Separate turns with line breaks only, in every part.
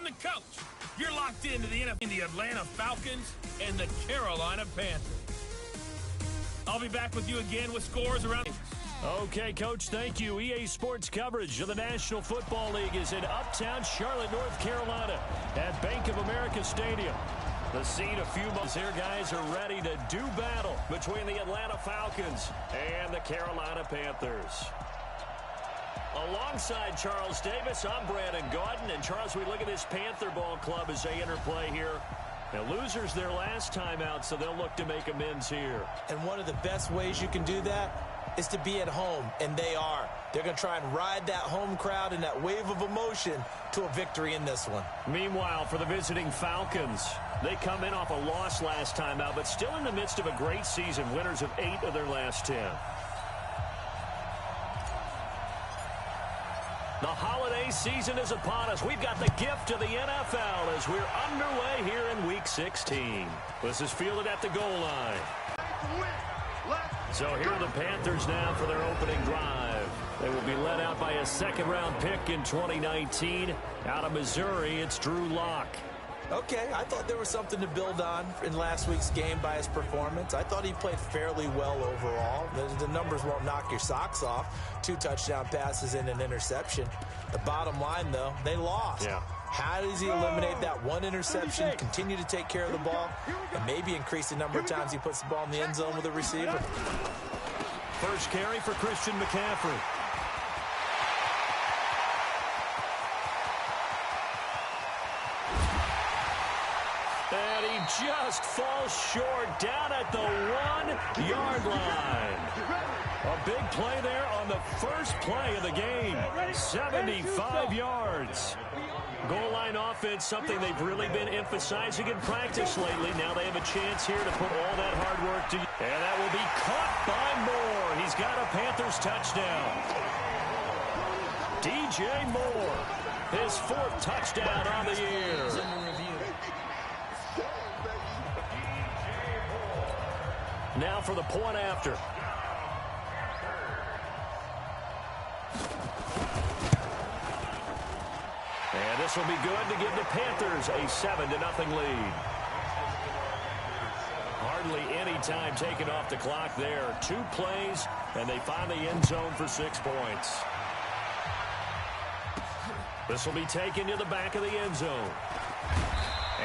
the coach. You're locked into the Atlanta Falcons and the Carolina Panthers. I'll be back with you again with scores around.
Okay, Coach, thank you. EA Sports coverage of the National Football League is in uptown Charlotte, North Carolina at Bank of America Stadium. The scene a few months here, guys, are ready to do battle between the Atlanta Falcons and the Carolina Panthers. Alongside Charles Davis, I'm Brandon Gaudin. And, Charles, we look at this Panther ball club as they interplay here. Now, losers their last time out, so they'll look to make amends here.
And one of the best ways you can do that is to be at home, and they are. They're going to try and ride that home crowd and that wave of emotion to a victory in this one.
Meanwhile, for the visiting Falcons, they come in off a loss last time out, but still in the midst of a great season, winners of 8 of their last 10. The holiday season is upon us. We've got the gift of the NFL as we're underway here in Week 16. This is fielded at the goal line. So here are the Panthers now for their opening drive. They will be led out by a second-round pick in 2019. Out of Missouri, it's Drew Lock.
Okay, I thought there was something to build on in last week's game by his performance. I thought he played fairly well overall. The numbers won't knock your socks off. 2 touchdown passes and an interception. The bottom line, though, they lost.
Yeah.
How does he eliminate that one interception, continue to take care of the ball, and maybe increase the number of times he puts the ball in the end zone with a receiver?
First carry for Christian McCaffrey. And he just falls short down at the 1-yard line. A big play there on the first play of the game. 75 yards. Goal line offense, something they've really been emphasizing in practice lately. Now they have a chance here to put all that hard work to use. And that will be caught by Moore. He's got a Panthers touchdown. DJ Moore, his 4th touchdown on the year. Now for the point after. And this will be good to give the Panthers a 7-0 lead. Hardly any time taken off the clock there. 2 plays, and they find the end zone for 6 points. This will be taken to the back of the end zone.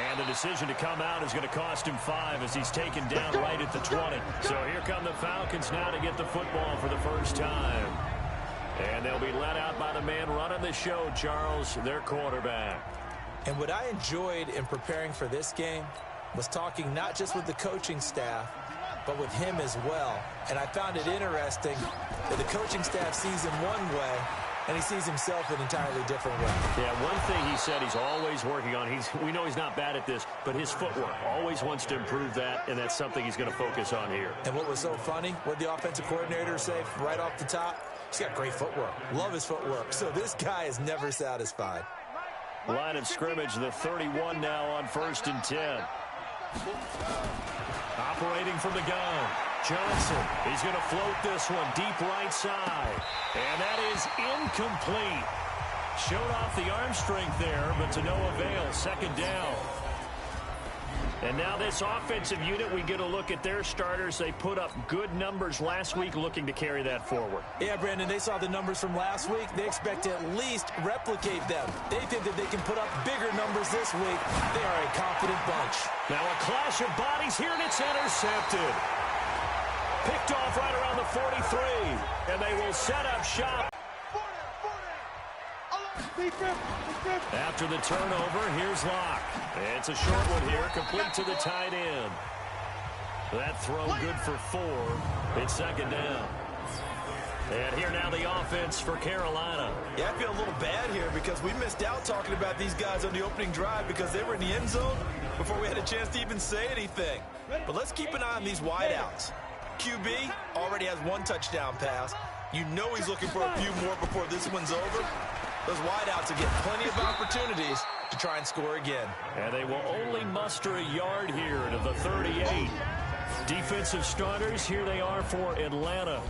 And the decision to come out is going to cost him 5 as he's taken down right at the 20. So here come the Falcons now to get the football for the first time. And they'll be led out by the man running the show, Charles, their quarterback.
And what I enjoyed in preparing for this game was talking not just with the coaching staff, but with him as well. And I found it interesting that the coaching staff sees him one way, and he sees himself an entirely different way.
Yeah, one thing he said he's always working on, we know he's not bad at this, but his footwork, always wants to improve that, and that's something he's going to focus on here.
And what was so funny, what the offensive coordinator say right off the top, he's got great footwork. Love his footwork. So this guy is never satisfied.
Line of scrimmage, the 31 now on 1st and 10. Operating from the gun. Johnson, he's going to float this one deep right side. And that is incomplete. Showed off the arm strength there, but to no avail. 2nd down. And now this offensive unit, we get a look at their starters. They put up good numbers last week, looking to carry that forward.
Yeah, Brandon, they saw the numbers from last week. They expect to at least replicate them. They think that they can put up bigger numbers this week. They are a confident bunch.
Now a clash of bodies here, and it's intercepted. Picked off right around the 43, and they will set up shop. After the turnover, here's Locke. It's a short one here, complete to the tight end. That throw good for 4. It's 2nd down. And here now the offense for Carolina.
Yeah, I feel a little bad here because we missed out talking about these guys on the opening drive because they were in the end zone before we had a chance to even say anything. But let's keep an eye on these wideouts. QB already has 1 touchdown pass. You know he's looking for a few more before this one's over. Those wideouts will get plenty of opportunities to try and score again.
And they will only muster a yard here to the 38. Defensive starters, here they are for Atlanta.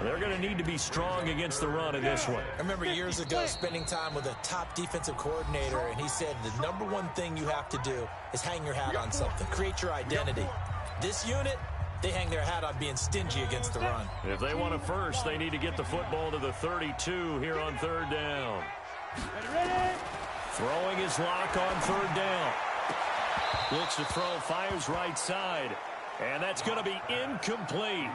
They're going to need to be strong against the run in this one.
I remember years ago spending time with a top defensive coordinator, and he said the number one thing you have to do is hang your hat on something, create your identity. This unit, they hang their hat on being stingy against the run.
If they want a first, they need to get the football to the 32 here on third down. Throwing his lock on third down. Looks to throw, fires right side. And that's going to be incomplete.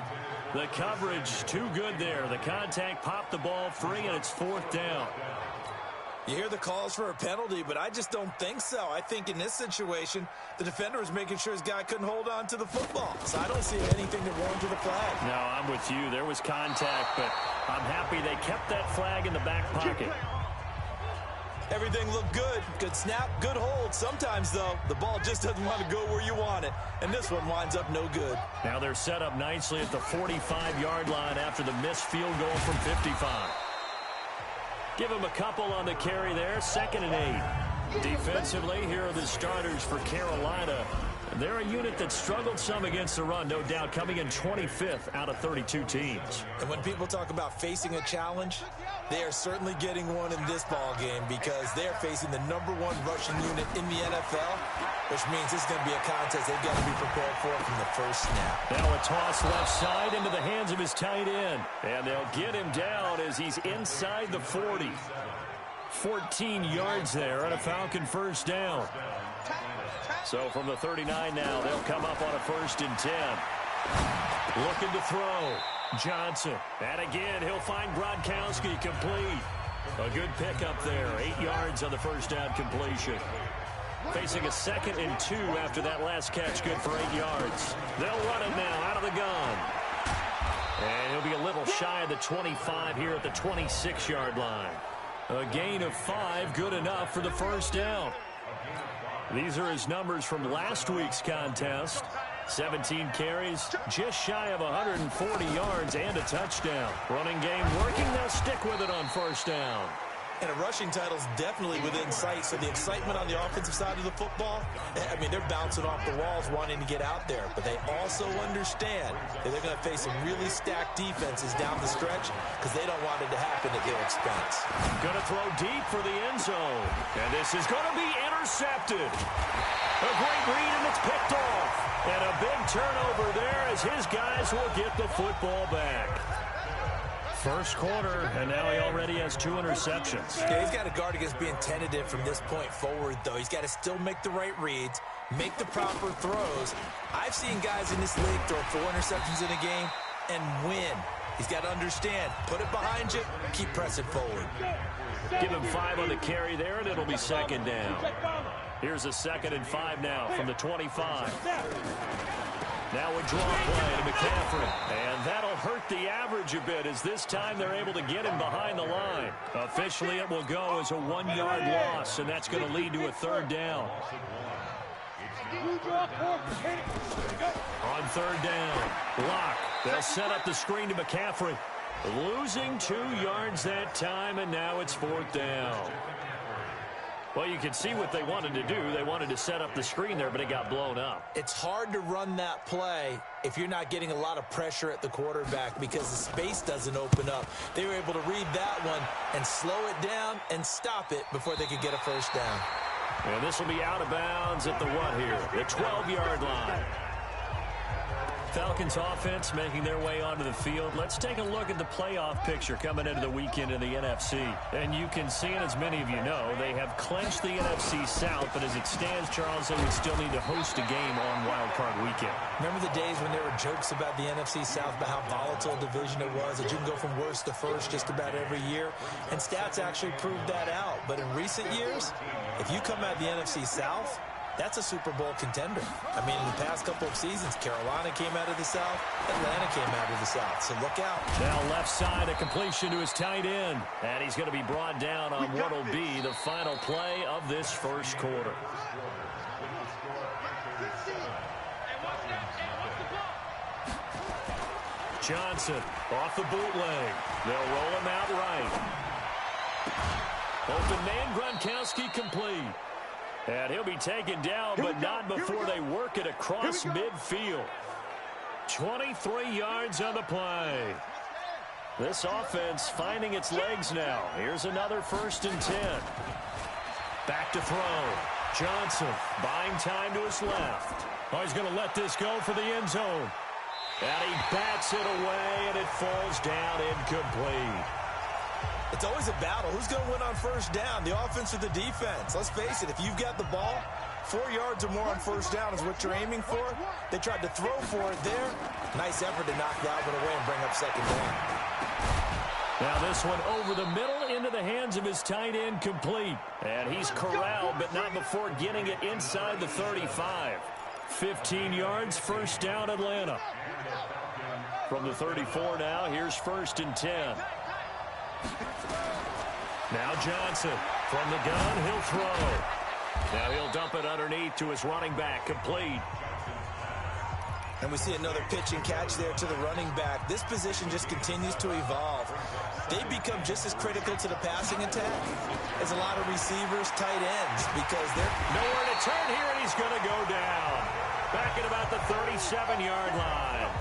The coverage too good there. The contact popped the ball free, and it's fourth down.
You hear the calls for a penalty, but I just don't think so. I think in this situation, the defender was making sure his guy couldn't hold on to the football.
So I don't see anything that warranted a flag.
No, I'm with you. There was contact, but I'm happy they kept that flag in the back pocket.
Everything looked good. Good snap, good hold. Sometimes, though, the ball just doesn't want to go where you want it. And this one winds up no good.
Now they're set up nicely at the 45-yard line after the missed field goal from 55. Give him a couple on the carry there. 2nd and 8. Defensively, here are the starters for Carolina. They're a unit that struggled some against the run, no doubt, coming in 25th out of 32 teams.
And when people talk about facing a challenge, they are certainly getting one in this ball game because they're facing the #1 rushing unit in the NFL, which means this is going to be a contest they've got to be prepared for from the first snap.
Now a toss left side into the hands of his tight end. And they'll get him down as he's inside the 40. 14 yards there on a Falcon first down. So from the 39 now, they'll come up on a 1st and 10. Looking to throw. Johnson. And again, he'll find Gronkowski complete. A good pickup there. 8 yards on the first down completion. Facing a 2nd and 2 after that last catch, good for 8 yards. They'll run it now out of the gun. And he'll be a little shy of the 25 here at the 26-yard line. A gain of 5, good enough for the first down. These are his numbers from last week's contest. 17 carries, just shy of 140 yards and a touchdown. Running game working, they'll stick with it on first down.
And a rushing title's definitely within sight, so the excitement on the offensive side of the football, I mean, they're bouncing off the walls wanting to get out there, but they also understand that they're going to face some really stacked defenses down the stretch because they don't want it to happen at their expense.
Going to throw deep for the end zone, and this is going to be intercepted. A great read, and it's picked off. And a big turnover there as his guys will get the football back. First quarter, and now he already has 2 interceptions.
Yeah, he's got to guard against being tentative from this point forward, though. He's got to still make the right reads, make the proper throws. I've seen guys in this league throw 4 interceptions in a game and win. He's got to understand, put it behind you, keep pressing forward.
Give him 5 on the carry there, and it'll be 2nd down. Here's a 2nd and 5 now from the 25. Now a draw play to McCaffrey. And that'll hurt the average a bit as this time they're able to get him behind the line. Officially, it will go as a 1-yard loss, and that's going to lead to a 3rd down. On 3rd down, Lock. They'll set up the screen to McCaffrey. Losing 2 yards that time, and now it's 4th down. Well, you can see what they wanted to do. They wanted to set up the screen there, but it got blown up.
It's hard to run that play if you're not getting a lot of pressure at the quarterback because the space doesn't open up. They were able to read that one and slow it down and stop it before they could get a first down.
And this will be out of bounds at the what here? The 12-yard line. Falcons offense making their way onto the field. Let's take a look at the playoff picture coming into the weekend in the NFC. And you can see it, as many of you know, they have clinched the NFC South, but as it stands, Charles, they would still need to host a game on Wild Card Weekend.
Remember the days when there were jokes about the NFC South, about how volatile a division it was, that you can go from worst to first just about every year? And stats actually proved that out. But in recent years, if you come out of the NFC South, that's a Super Bowl contender. I mean, in the past couple of seasons, Carolina came out of the South, Atlanta came out of the South, so look out.
Now left side, a completion to his tight end. And he's going to be brought down on what will be the final play of this first quarter. Johnson off the bootleg. They'll roll him out right. Open man, Gronkowski complete. And he'll be taken down, but not before they work it across midfield. 23 yards on the play. This offense finding its legs now. Here's another 1st and 10. Back to throw. Johnson buying time to his left. Oh, he's going to let this go for the end zone. And he bats it away, and it falls down incomplete.
It's always a battle. Who's going to win on 1st down, the offense or the defense? Let's face it, if you've got the ball, 4 yards or more on 1st down is what you're aiming for. They tried to throw for it there. Nice effort to knock that one away and bring up 2nd down.
Now this one over the middle into the hands of his tight end, complete. And he's corralled, but not before getting it inside the 35. 15 yards, 1st down, Atlanta. From the 34 now, here's 1st and 10. Now Johnson from the gun, he'll throw. Now he'll dump it underneath to his running back, complete.
And we see another pitch and catch there to the running back. This position just continues to evolve. They become just as critical to the passing attack as a lot of receivers, tight ends, because they're
nowhere to turn here, and he's going to go down. Back at about the 37-yard line.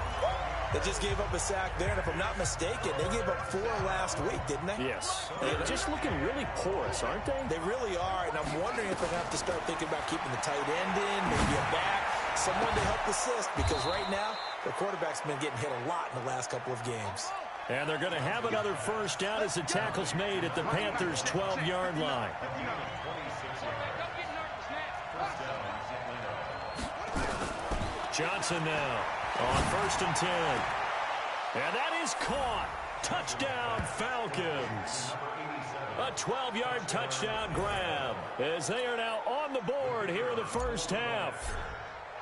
They just gave up a sack there, and if I'm not mistaken, they gave up 4 last week, didn't they?
Yes. They're just looking really porous, aren't they?
They really are, and I'm wondering if they're going to have to start thinking about keeping the tight end in, maybe a back, someone to help assist, because right now, the quarterback's been getting hit a lot in the last couple of games.
And they're going to have another 1st down as the tackle's made at the Panthers' 12-yard line. Johnson now on 1st and 10. And that is caught. Touchdown, Falcons. A 12-yard touchdown grab as they are now on the board here in the 1st half.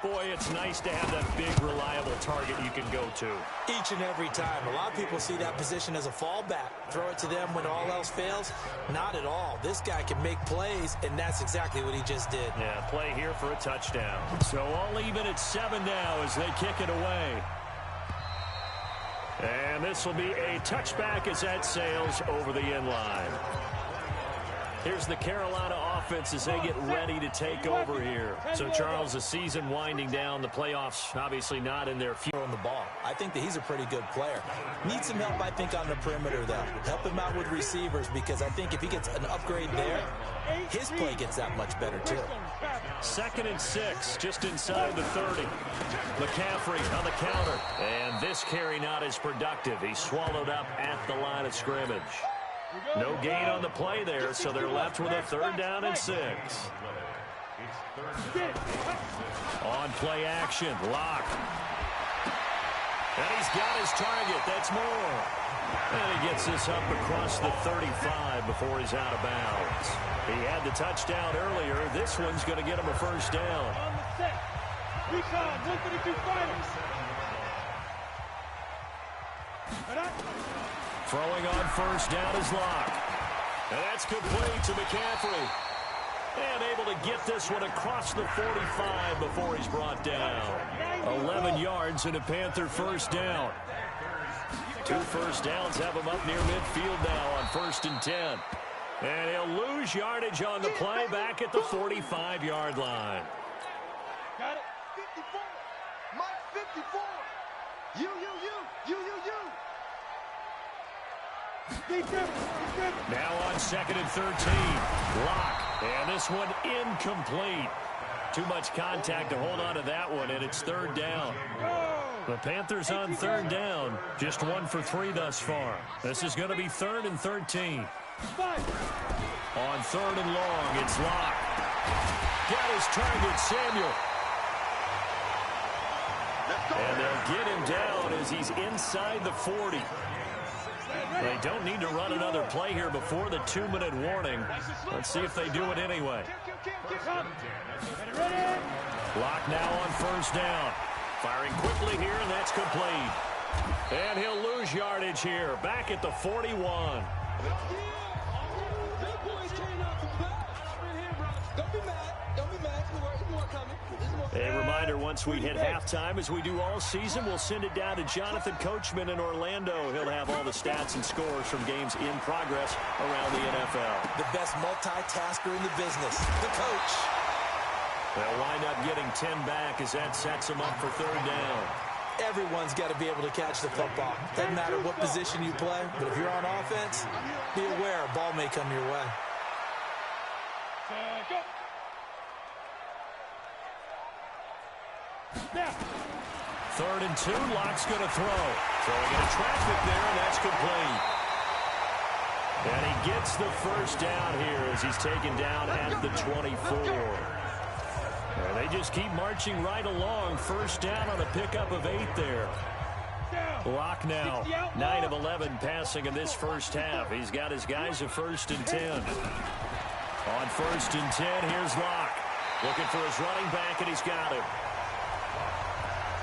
Boy, it's nice to have that big, reliable target you can go to.
Each and every time. A lot of people see that position as a fallback. Throw it to them when all else fails. Not at all. This guy can make plays, and that's exactly what he just did.
Yeah, play here for a touchdown. So all even at 7 now as they kick it away. And this will be a touchback as that sails over the end line. Here's the Carolina offense as they get ready to take over here. So, Charles, the season winding down, the playoffs obviously not in their future.
On the ball. I think that he's a pretty good player. Needs some help, I think, on the perimeter, though. Help him out with receivers, because I think if he gets an upgrade there, his play gets that much better, too.
2nd and 6, just inside the 30. McCaffrey on the counter. And this carry not as productive. He's swallowed up at the line of scrimmage. No gain on the play there, so they're left with a 3rd down and 6. On play action, Locke. And he's got his target. That's more. And he gets this up across the 35 before he's out of bounds. He had the touchdown earlier. This one's going to get him a 1st down.
On the set. Recon, 132 fighters.
Throwing on 1st down is Locke. And that's complete to McCaffrey. And able to get this one across the 45 before he's brought down. 11 yards and a Panther 1st down. 2 1st downs have him up near midfield now on 1st and 10. And he'll lose yardage on the play back at the 45-yard line.
Got it. 54. Mike 54. You.
Now on 2nd and 13. Locke. And this one incomplete. Too much contact to hold on to that one, and it's 3rd down. The Panthers on 3rd down. Just 1 for 3 thus far. This is going to be 3rd and 13. On 3rd and long, it's Locke. Got his target, Samuel. And they'll get him down as he's inside the 40. They don't need to run another play here before the 2-minute warning. Let's see if they do it anyway. Locke now on 1st down. Firing quickly here, and that's complete. And he'll lose yardage here, back at the 41. A reminder, once we hit halftime, as we do all season, we'll send it down to Jonathan Coachman in Orlando. He'll have all the stats and scores from games in progress around the NFL.
The best multitasker in the business, the coach.
They'll wind up getting 10 back as that sets them up for 3rd down.
Everyone's got to be able to catch the football. Doesn't matter what position you play, but if you're on offense, be aware a ball may come your way.
Go. Now.
3rd and 2, Lock's going to throw. Throwing into traffic there, and that's complete. And he gets the first down here as he's taken down at the 24. And they just keep marching right along. First down on a pickup of 8 there. Lock now, 9 of 11 passing in this first half. He's got his guys a 1st and 10. On 1st and 10, here's Lock. Looking for his running back, and he's got him.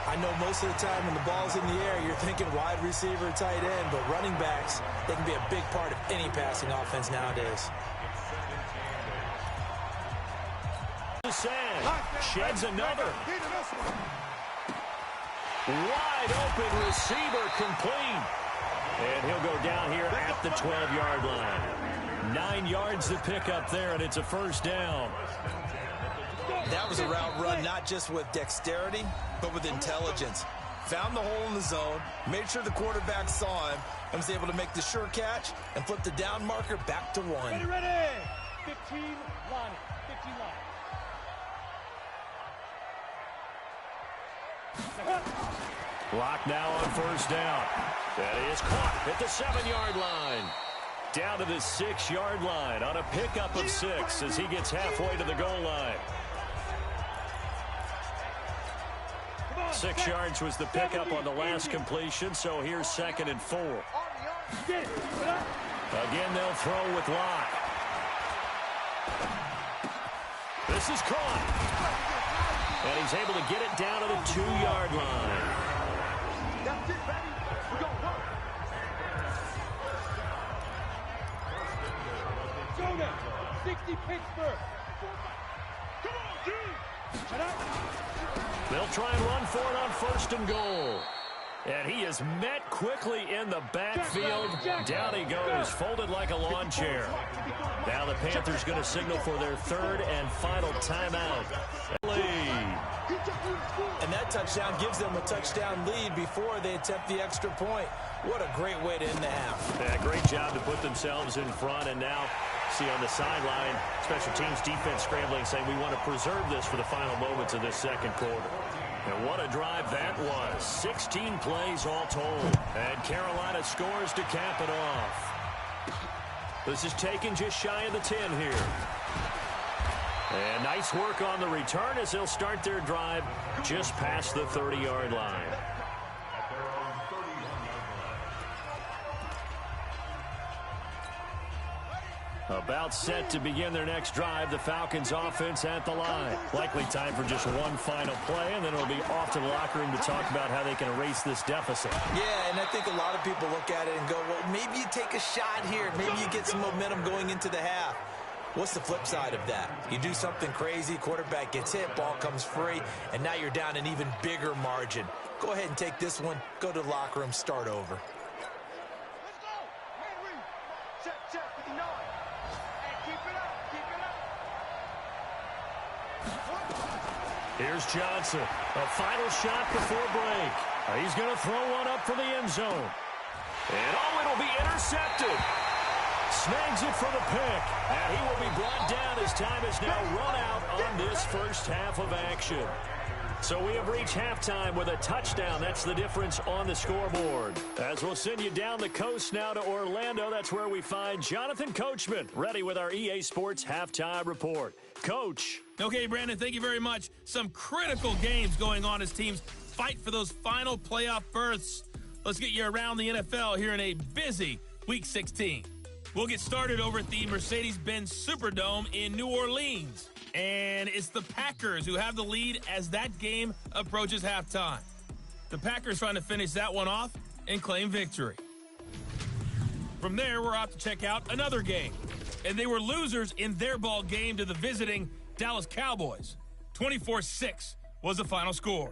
I know most of the time when the ball's in the air, you're thinking wide receiver, tight end, but running backs, they can be a big part of any passing offense nowadays.
Sheds another. Wide open receiver complete. And he'll go down here at the 12-yard line. 9 yards to pick up there, and it's a first down.
That was a route run not just with dexterity, but with intelligence. Found the hole in the zone, made sure the quarterback saw him, and was able to make the sure catch and flip the down marker back to 1.
Ready, ready. 15 line. 15 line.
Lock now on first down. That is caught at the 7-yard line. Down to the 6-yard line on a pickup of 6 as he gets halfway to the goal line. 6 yards was the pickup on the last completion, so here's 2nd and 4. Again, they'll throw with Lock. This is caught. And he's able to get it down to the 2-yard line.
That's it, baby. We're going to work. Go now. 60 Pittsburgh. Come on, dude. Shut up.
They'll try and run for it on 1st and goal. And he is met quickly in the backfield. Down he goes, folded like a lawn chair. Now the Panthers going to signal for their 3rd and final timeout.
And that touchdown gives them a touchdown lead before they attempt the extra point. What a great way to end the half.
Yeah, great job to put themselves in front. And now, see on the sideline, special teams defense scrambling, saying we want to preserve this for the final moments of this 2nd quarter. And what a drive that was. 16 plays all told. And Carolina scores to cap it off. This is taken just shy of the 10 here. And nice work on the return as they'll start their drive just past the 30-yard line. About set to begin their next drive, the Falcons offense at the line. Likely time for just one final play, and then it'll be off to the locker room to talk about how they can erase this deficit.
Yeah, and I think a lot of people look at it and go, well, maybe you take a shot here. Maybe you get some momentum going into the half. What's the flip side of that? You do something crazy, quarterback gets hit, ball comes free, and now you're down an even bigger margin. Go ahead and take this one, go to the locker room, start over.
Let's go. Man, read. Check, 59. And keep it up. Keep it up.
Here's Johnson. A final shot before break. He's going to throw one up for the end zone. And it'll be intercepted. Snags it for the pick. And he will be brought down as time has now run out on this first half of action. So we have reached halftime with a touchdown. That's the difference on the scoreboard. As we'll send you down the coast now to Orlando, that's where we find Jonathan Coachman, ready with our EA Sports Halftime Report. Coach.
Okay, Brandon, thank you very much. Some critical games going on as teams fight for those final playoff berths. Let's get you around the NFL here in a busy Week 16. We'll get started over at the Mercedes-Benz Superdome in New Orleans. And it's the Packers who have the lead as that game approaches halftime. The Packers trying to finish that one off and claim victory. From there, we're off to check out another game. And they were losers in their ball game to the visiting Dallas Cowboys. 24-6 was the final score.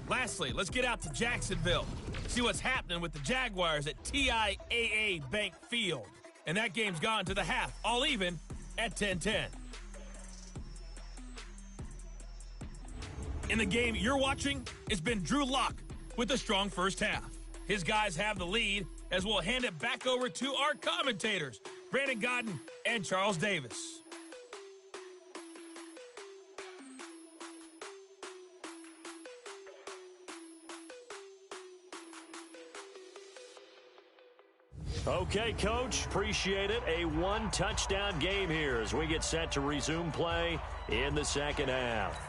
Lastly, let's get out to Jacksonville. See what's happening with the Jaguars at TIAA Bank Field. And that game's gone to the half, all even at 10-10. In the game you're watching, it's been Drew Lock with a strong first half. His guys have the lead as we'll hand it back over to our commentators, Brandon Godden and Charles Davis.
Okay, Coach, appreciate it. A one-touchdown game here as we get set to resume play in the second half.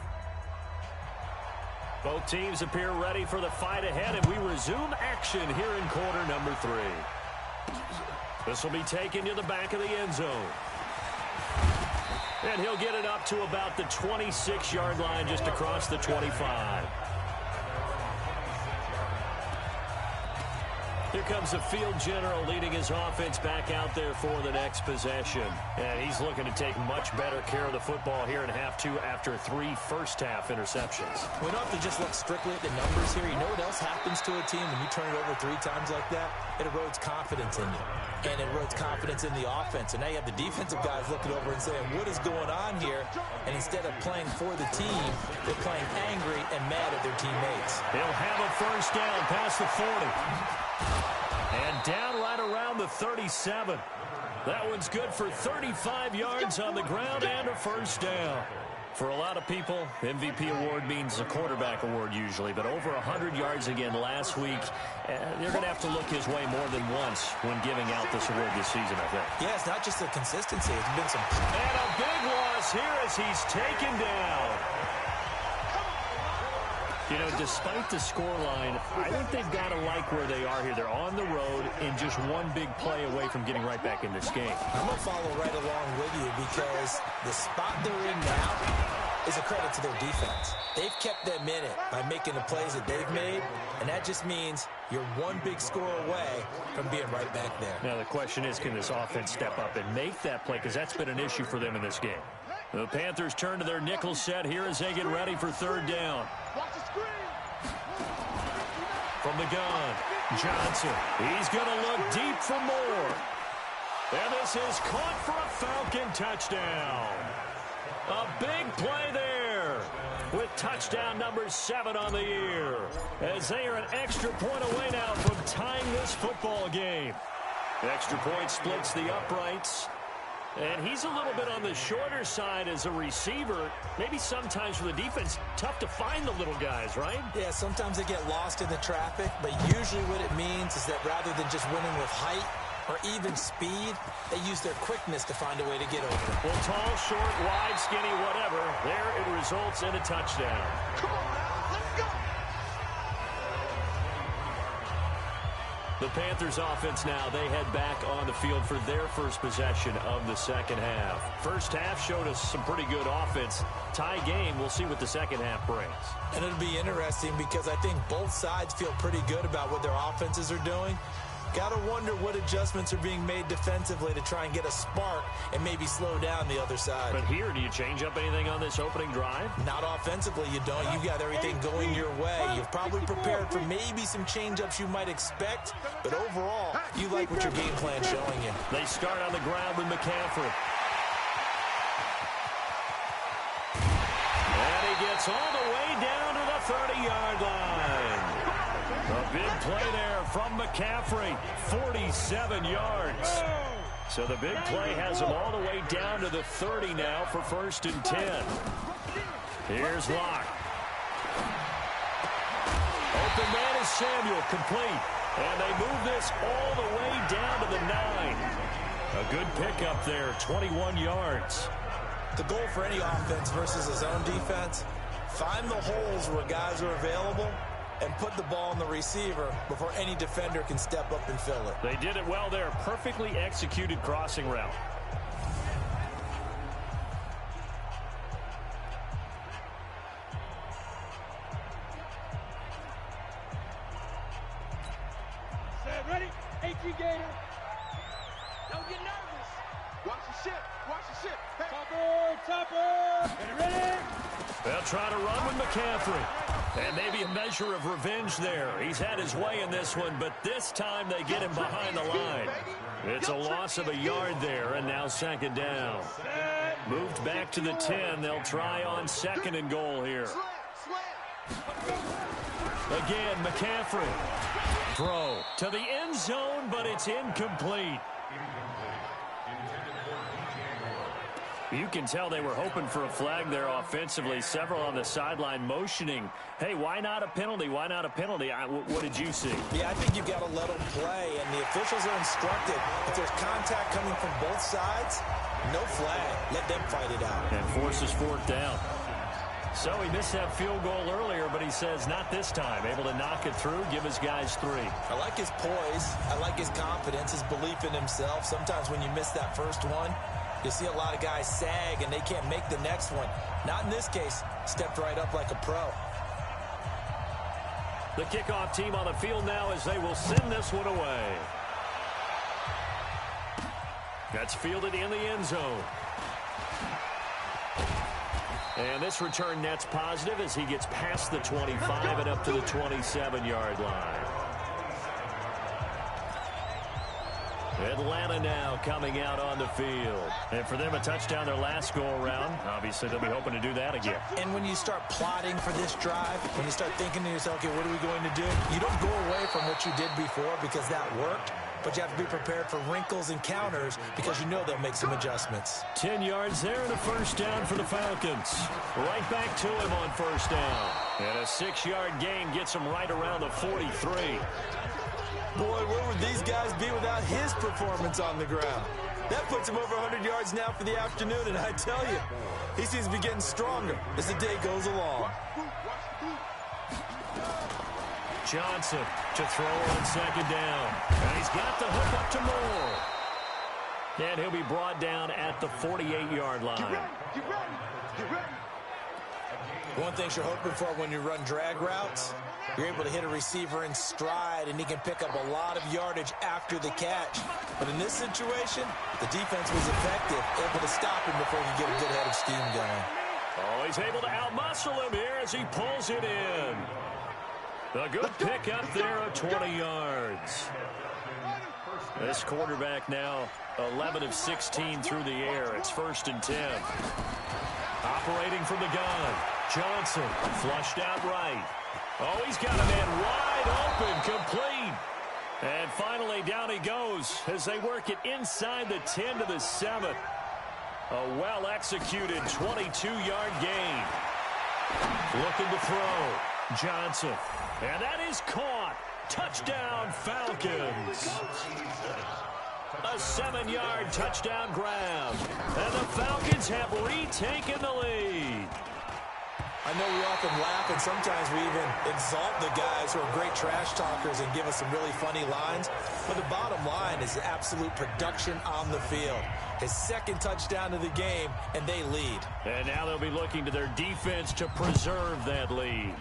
Both teams appear ready for the fight ahead, and we resume action here in quarter number 3. This will be taken to the back of the end zone. And he'll get it up to about the 26-yard line just across the 25. Here comes the field general leading his offense back out there for the next possession. And he's looking to take much better care of the football here in half 2 after 3 first-half interceptions.
We don't have to just look strictly at the numbers here. You know what else happens to a team when you turn it over 3 times like that? It erodes confidence in you. And it erodes confidence in the offense. And now you have the defensive guys looking over and saying, what is going on here? And instead of playing for the team, they're playing angry and mad at their teammates.
He'll have a first down past the 40. And down right around the 37. That one's good for 35 yards on the ground and a first down. For a lot of people, MVP award means a quarterback award usually, but over 100 yards again last week. They're going to have to look his way more than once when giving out this award this season, I think.
Yeah, it's not just the consistency. It's been some...
And a big loss here as he's taken down. You know, despite the scoreline, I think they've got to like where they are here. They're on the road and just one big play away from getting right back in this game.
I'm going to follow right along with you because the spot they're in now is a credit to their defense. They've kept them in it by making the plays that they've made, and that just means you're one big score away from being right back there.
Now, the question is, can this offense step up and make that play? Because that's been an issue for them in this game. The Panthers turn to their nickel set here as they get ready for third down. From the gun, Johnson. He's going to look deep for more. And this is caught for a Falcon touchdown. A big play there with touchdown number 7 on the year. As they are an extra point away now from tying this football game. The extra point splits the uprights. And he's a little bit on the shorter side as a receiver. Maybe sometimes for the defense, tough to find the little guys, right?
Yeah, sometimes they get lost in the traffic, but usually what it means is that rather than just winning with height or even speed, they use their quickness to find a way to get over it.
Well, tall, short, wide, skinny, whatever, there it results in a touchdown.
Come on now, let's go!
The Panthers offense now, they head back on the field for their first possession of the second half. First half showed us some pretty good offense. Tie game, we'll see what the second half brings.
And it'll be interesting because I think both sides feel pretty good about what their offenses are doing. Got to wonder what adjustments are being made defensively to try and get a spark and maybe slow down the other side.
But here, do you change up anything on this opening drive?
Not offensively, you don't. You've got everything going your way. You've probably prepared for maybe some change-ups you might expect, but overall, you like what your game plan's showing you.
They start on the ground with McCaffrey. And he gets all the way down to the 30-yard line. A big play there from McCaffrey, 47 yards. So the big play has him all the way down to the 30 now for 1st and 10. Here's Locke. Open man is Samuel, complete. And they move this all the way down to the 9. A good pickup there, 21 yards.
The goal for any offense versus a zone defense, find the holes where guys are available and put the ball on the receiver before any defender can step up and fill it.
They did it well there. Perfectly executed crossing route.
Set, ready? 18 Gator. Don't get nervous. Watch the ship. Watch the ship. Hey. Topper. Ready?
They'll try to run with McCaffrey. And maybe a measure of revenge there. He's had his way in this one, but this time they get him behind the line. It's a loss of a yard there, and now 2nd down. Moved back to the 10. They'll try on 2nd and goal here.
Slam.
Again, McCaffrey. Throw to the end zone, but it's incomplete. You can tell they were hoping for a flag there offensively. Several on the sideline motioning, hey, why not a penalty? Why not a penalty? What did you see?
Yeah, I think you've got to let them play, and the officials are instructed. If there's contact coming from both sides, no flag. Let them fight it out.
And forces fourth down. So he missed that field goal earlier, but he says not this time. Able to knock it through, give his guys 3.
I like his poise. I like his confidence, his belief in himself. Sometimes when you miss that first one, you see a lot of guys sag, and they can't make the next one. Not in this case. Stepped right up like a pro.
The kickoff team on the field now as they will send this one away. That's fielded in the end zone. And this return net's positive as he gets past the 25 and up to the 27-yard line. Atlanta now coming out on the field. And for them, a touchdown their last go-around. Obviously, they'll be hoping to do that again.
And when you start plotting for this drive, when you start thinking to yourself, okay, what are we going to do? You don't go away from what you did before because that worked. But you have to be prepared for wrinkles and counters because you know they'll make some adjustments.
10 yards there and a first down for the Falcons. Right back to him on first down. And a 6-yard gain gets him right around the 43.
Boy, where would these guys be without his performance on the ground? That puts him over 100 yards now for the afternoon, and I tell you, he seems to be getting stronger as the day goes along.
Johnson to throw on second down. And he's got the hook up to Moore. And he'll be brought down at the 48-yard line.
One thing you're hoping for when you run drag routes, you're able to hit a receiver in stride, and he can pick up a lot of yardage after the catch. But in this situation, the defense was effective, able to stop him before he could get a good head of steam going.
Oh, he's able to outmuscle him here as he pulls it in. A good pick up there of 20 yards. This quarterback now 11 of 16 through the air. It's 1st and 10. Operating from the gun. Johnson flushed out right. Oh, he's got a man wide open, complete. And finally down he goes as they work it inside the 10 to the 7. A well-executed 22-yard gain. Looking to throw. Johnson. And that is caught. Touchdown, Falcons. A 7-yard touchdown grab. And the Falcons have retaken the lead.
I know we often laugh, and sometimes we even exalt the guys who are great trash talkers and give us some really funny lines. But the bottom line is absolute production on the field. His 2nd touchdown of the game, and they lead.
And now they'll be looking to their defense to preserve that lead.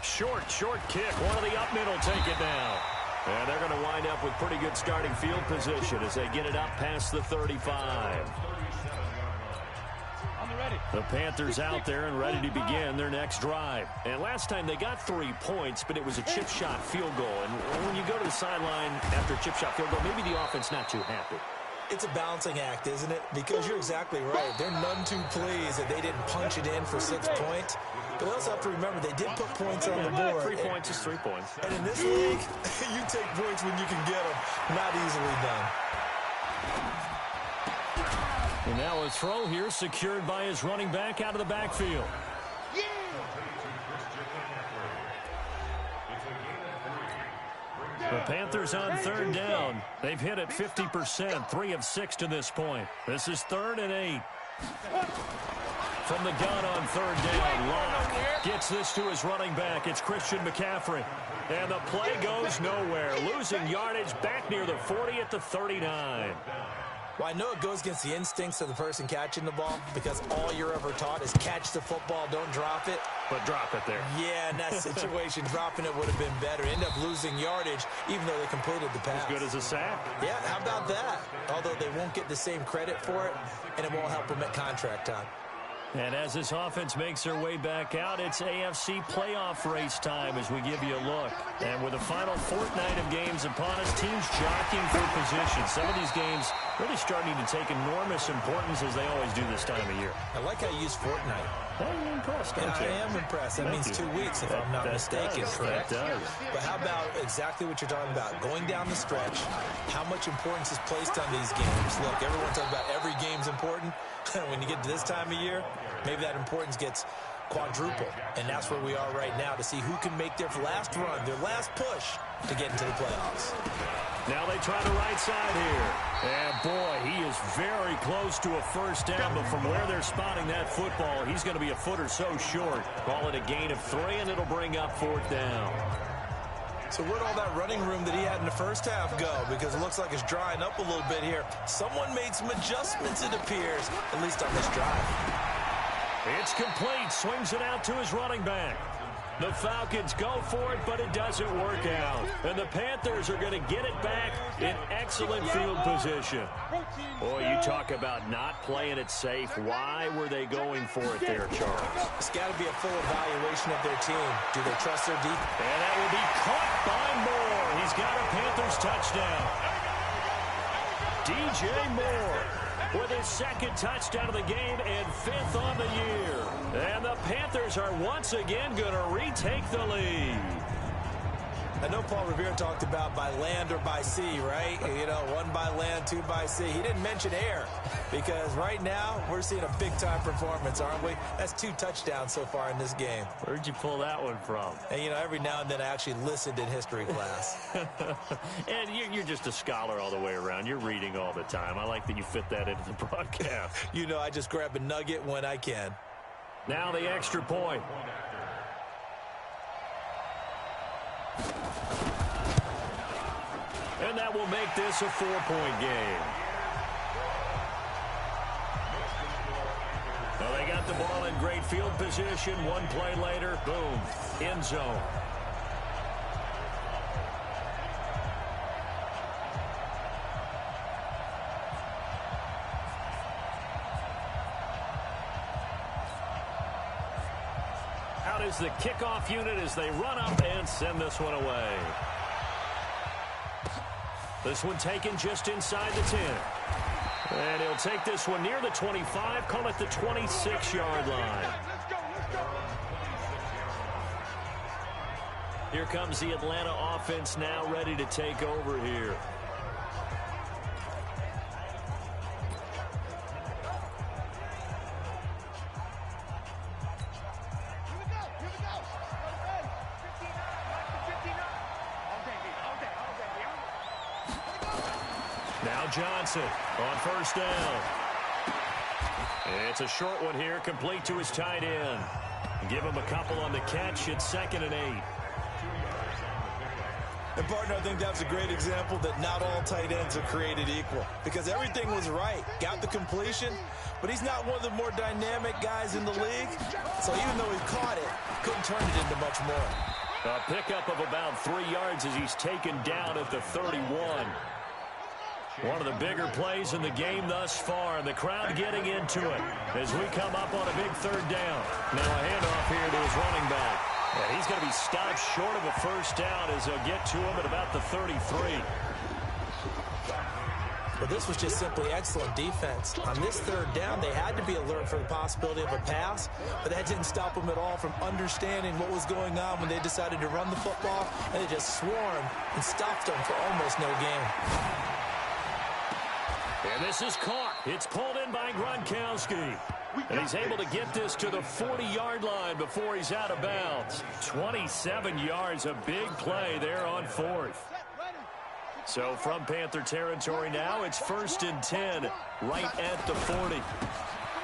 Short kick. One of the up middle take it down. And they're going to wind up with pretty good starting field position as they get it up past the 35. The Panthers out there and ready to begin their next drive. And last time they got 3 points, but it was a chip shot field goal. And when you go to the sideline after a chip shot field goal, maybe the offense not too happy.
It's a balancing act, isn't it? Because you're exactly right. They're none too pleased that they didn't punch it in for 6 points. But they also have to remember they did put points on the board.
3 points is 3 points.
And in this league, you take points when you can get them. Not easily done.
And now a throw here secured by his running back out of the backfield. The Panthers on 3rd down. They've hit it 50%, 3 of 6 to this point. This is 3rd and 8. From the gun on 3rd down, Locke gets this to his running back. It's Christian McCaffrey. And the play goes nowhere. Losing yardage back near the 40 at the 39.
Well, I know it goes against the instincts of the person catching the ball because all you're ever taught is catch the football, don't drop it.
But drop it there.
Yeah, in that situation, dropping it would have been better. End up losing yardage even though they completed the pass.
As good as a sack.
Yeah, how about that? Although they won't get the same credit for it, and it won't help them at contract time.
And as this offense makes their way back out, it's AFC playoff race time as we give you a look. And with the final fortnight of games upon us, teams jockeying for position. Some of these games really starting to take enormous importance as they always do this time of year.
I like how you use fortnight.
Well, you're impressed, don't you?
I am impressed. That means 2 weeks, if I'm not mistaken, correct?
That does.
But how about exactly what you're talking about? Going down the stretch, how much importance is placed on these games? Look, everyone talks about every game's important. When you get to this time of year, maybe that importance gets quadruple. And that's where we are right now to see who can make their last run, their last push to get into the playoffs.
Now they try the right side here. And, boy, he is very close to a first down, but from where they're spotting that football, he's going to be a foot or so short. Call it a gain of 3, and it'll bring up 4th down.
So where'd all that running room that he had in the first half go? Because it looks like it's drying up a little bit here. Someone made some adjustments, it appears, at least on this drive.
It's complete. Swings it out to his running back. The Falcons go for it, but it doesn't work out. And the Panthers are going to get it back in excellent field position. Boy, you talk about not playing it safe. Why were they going for it there, Charles?
It's got to be a full evaluation of their team. Do they trust their defense?
And that will be caught by Moore. He's got a Panthers touchdown. DJ Moore with his 2nd touchdown of the game and 5th on the year. And the Panthers are once again going to retake the lead.
I know Paul Revere talked about by land or by sea, right? You know, 1 by land, 2 by sea. He didn't mention air because right now we're seeing a big-time performance, aren't we? That's 2 touchdowns so far in this game.
Where'd you pull that one from?
And, you know, every now and then I actually listened in history class.
And you're just a scholar all the way around. You're reading all the time. I like that you fit that into the broadcast.
You know, I just grab a nugget when I can.
Now the extra point. And that will make this a 4-point game. Well, they got the ball in great field position. 1 play later, boom, end zone. Out is the kickoff unit as they run up and send this one away. This one taken just inside the 10. And he'll take this one near the 25, call it the 26-yard line. Here comes the Atlanta offense now ready to take over here. Now Johnson on first down. It's a short one here, complete to his tight end. Give him a couple on the catch. It's 2nd and 8.
And, partner, I think that's a great example that not all tight ends are created equal because everything was right. Got the completion, but he's not one of the more dynamic guys in the league. So even though he caught it, couldn't turn it into much more.
A pickup of about 3 yards as he's taken down at the 31. One of the bigger plays in the game thus far, and the crowd getting into it as we come up on a big 3rd down. Now a handoff here to his running back. And he's going to be stopped short of a first down as they'll get to him at about the 33.
But this was just simply excellent defense. On this 3rd down, they had to be alert for the possibility of a pass, but that didn't stop them at all from understanding what was going on when they decided to run the football, and they just swarmed and stopped them for almost no gain.
And this is caught. It's pulled in by Gronkowski. And he's able to get this to the 40-yard line before he's out of bounds. 27 yards, a big play there on 4th. So from Panther territory now, it's 1st and 10, right at the 40.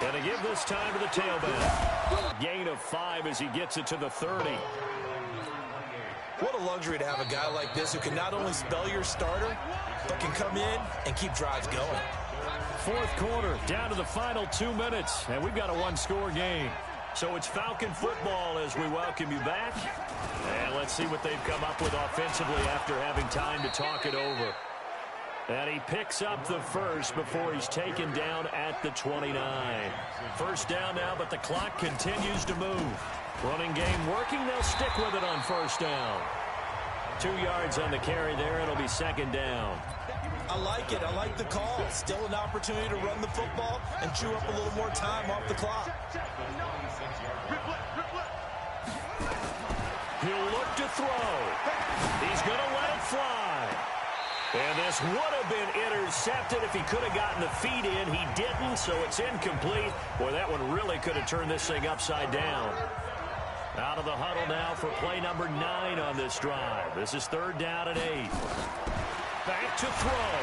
And they give this time to the tailback. Gain of 5 as he gets it to the 30.
What a luxury to have a guy like this who can not only spell your starter, but can come in and keep drives going.
4th quarter, down to the final 2 minutes, and we've got a 1-score game. So it's Falcon football as we welcome you back. And let's see what they've come up with offensively after having time to talk it over. And he picks up the first before he's taken down at the 29. First down now, but the clock continues to move. Running game working. They'll stick with it on first down. 2 yards on the carry there. It'll be second down.
I like it. I like the call. Still an opportunity to run the football and chew up a little more time off the clock.
He'll look to throw. He's going to let it fly. And this would have been intercepted if he could have gotten the feet in. He didn't, so it's incomplete. Boy, that one really could have turned this thing upside down. Out of the huddle now for play number 9 on this drive. This is third down and 8. Back to throw.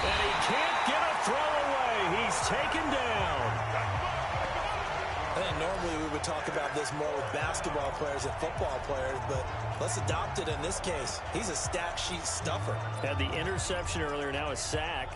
And he can't get a throw away. He's taken down.
I think normally we would talk about this more with basketball players and football players, but let's adopt it in this case. He's a stat sheet stuffer.
Had the interception earlier, now a sack.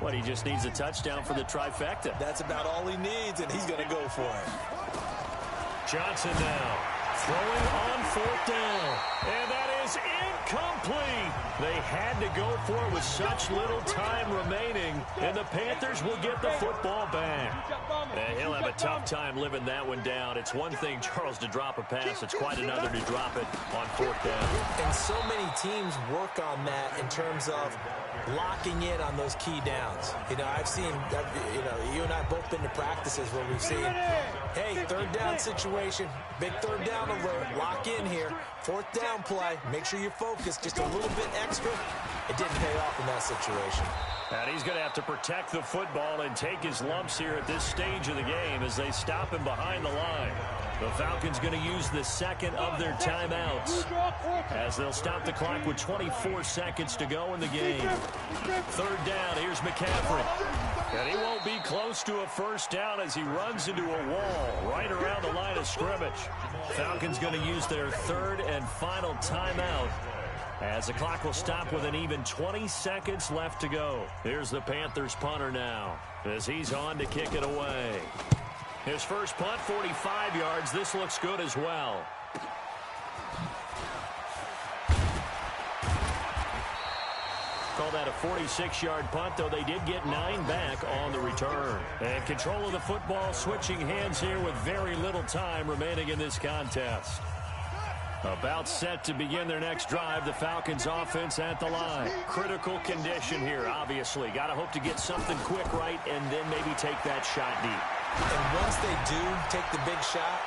What, he just needs a touchdown for the trifecta.
That's about all he needs, and he's going to go for it.
Johnson now throwing on fourth down. And that is incomplete. They had to go for it with such little time remaining, and the Panthers will get the football back. And he'll have a tough time living that one down. It's one thing, Charles, to drop a pass. It's quite another to drop it on fourth down.
And so many teams work on that in terms of locking in on those key downs. You know, I've seen, you and I both been to practices where we've seen, hey, third down situation, big third down alert, lock in here, fourth down play, make sure you're focused just a little bit extra. It didn't pay off in that situation.
And he's going to have to protect the football and take his lumps here at this stage of the game as they stop him behind the line. The Falcons going to use the second of their timeouts as they'll stop the clock with 24 seconds to go in the game. Third down, here's McCaffrey. And he won't be close to a first down as he runs into a wall right around the line of scrimmage. Falcons going to use their third and final timeout as the clock will stop with an even 20 seconds left to go. Here's the Panthers punter now as he's on to kick it away. His first punt, 45 yards. This looks good as well. Call that a 46-yard punt, though they did get 9 back on the return. And control of the football switching hands here with very little time remaining in this contest. About set to begin their next drive, the Falcons offense at the line. Critical condition here, obviously. Got to hope to get something quick right and then maybe take that shot deep.
And once they do take the big shot,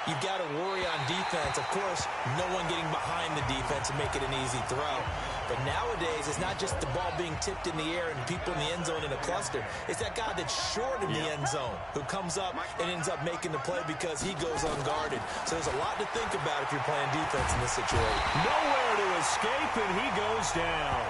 you've got to worry on defense. Of course, no one getting behind the defense and make it an easy throw. But nowadays, it's not just the ball being tipped in the air and people in the end zone in a cluster. It's that guy that's short in the end zone who comes up and ends up making the play because he goes unguarded. So there's a lot to think about if you're playing defense in this situation.
Nowhere to escape, and he goes down.